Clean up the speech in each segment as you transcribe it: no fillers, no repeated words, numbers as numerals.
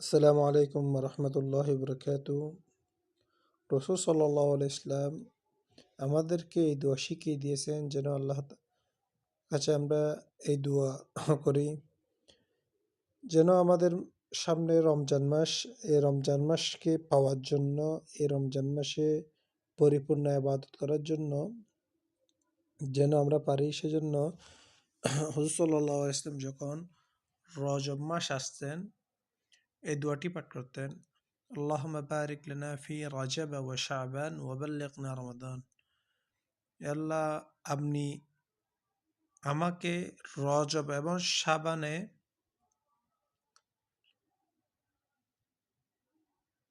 আসসালামু আলাইকুম রহমতুল্লাহ বরকাতু। রসুল সাল্লাহ ইসলাম আমাদেরকে এই দোয়া শিখিয়ে দিয়েছেন যেন আল্লাহ কাছে আমরা এই দোয়া করি যেন আমাদের সামনে রমজান মাস, এই রমজান মাসকে পাওয়ার জন্য, এই রমজান মাসে পরিপূর্ণ ইবাদত করার জন্য যেন আমরা পারি। সেজন্য হুজুর সাল্লাহ ইসলাম যখন রজব মাস আসতেন এই দোয়াটি পাঠ করতেন, আল্লাহুম্মা বারিক লানা ফি রাজাব ওয়া শাবান ওয়া বাল্লিগনা রমাদান। আল্লাহ, আপনি আমাকে রজব এবং শাবানে,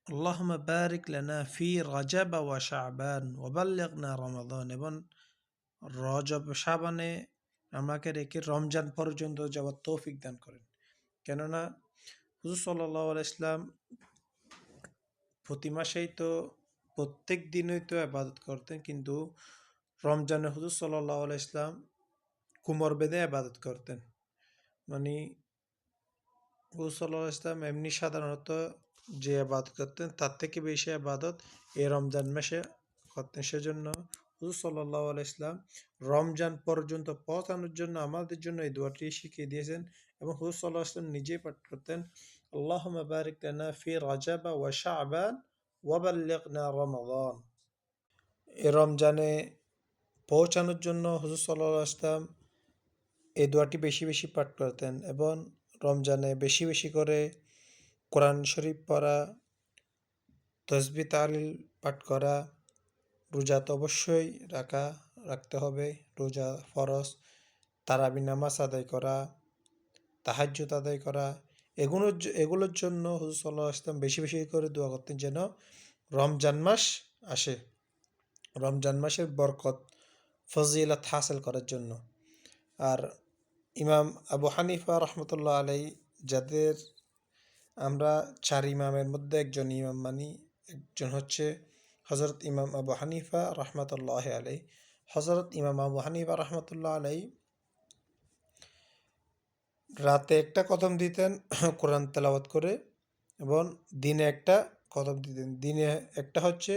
আল্লাহুম্মা বারিক লানা ফি রাজাব ওয়া শাবান ওয়া বাল্লিগনা রমাদান, এবং রজব শাবানে আমাকে রেখে রমজান পর্যন্ত যাওয়ার তৌফিক দান করেন। কেননা হুজুর সাল্লাল্লাহু আলাইহি ইসলাম প্রতি মাসেই তো, প্রত্যেক দিনই তো ইবাদত করতেন, কিন্তু রমজানে হুজুর সাল্লাল্লাহু আলাইহি ইসলাম কুমর বেঁধে ইবাদত করতেন। মানে হুজুর সাল্লাল্লাহু আলাইহি ইসলাম এমনি সাধারণত যে ইবাদত করতেন তার থেকে বেশি ইবাদত এই রমজান মাসে করতেন। সেজন্য হুজুর সাল্লাল্লাহু আলাইহি ইসলাম রমজান পর্যন্ত পৌঁছানোর জন্য আমাদের জন্য এই দোয়াটি শিখিয়ে দিয়েছেন, এবং হুজুর সাল্লাল্লাহু আলাইহি ইসলাম নিজেই পাঠ করতেন, আল্লাহুম্মা বারিক লানা ফি রাজাব ওয়া শাবান ওয়া বাল্লিগনা রমাদান। এই রমজানে পৌঁছানোর জন্য হুজুর সাল্লাল্লাহু আলাইহি ইসলাম এই দোয়াটি বেশি বেশি পাঠ করতেন, এবং রমজানে বেশি বেশি করে কোরআন শরীফ পড়া, তসবিহ তাহলিল পাঠ করা, রোজা তো অবশ্যই রাখতে হবে, রোজা ফরজ, তারাবি নামাজ আদায় করা, তাহাজ্জুদ আদায় করা, এগুলোর জন্য হুজুর সাল্লাল্লাহু আলাইহি ওয়াসাল্লাম বেশি বেশি করে দোয়া করতেন যেন রমজান মাস আসে, রমজান মাসের বরকত ফজিলত হাসিল করার জন্য। আর ইমাম আবু হানিফা রহমতুল্লাহ আলাই, যাদের আমরা চার ইমামের মধ্যে একজন ইমাম মানি, একজন হচ্ছে হজরত ইমাম আবু হানিফা রহমতুল্লাহ আলাই। হজরত ইমাম আবু হানিফা রহমতুল্লাহ আলাই রাতে একটা কদম দিতেন কোরআন তেলাওয়াত করে, এবং দিনে একটা কদম দিতেন। দিনে একটা হচ্ছে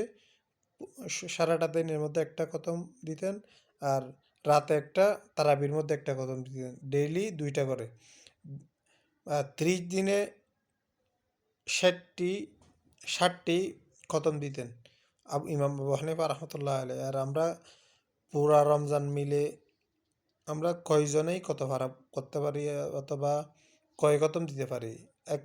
সারাটা দিনের মধ্যে একটা কদম দিতেন, আর রাতে একটা তারাবির মধ্যে একটা কদম দিতেন, ডেইলি দুইটা করে। আর 30 দিনে 60টি 60টি খতম দিতেন ইমাম আবু হানিফা রহমতুল্লাহ আলাই। আর আমরা পুরা রমজান মিলে আমরা কয়জনেই কত ভাড়া করতে পারি, অথবা কয় খতম দিতে পারি? এক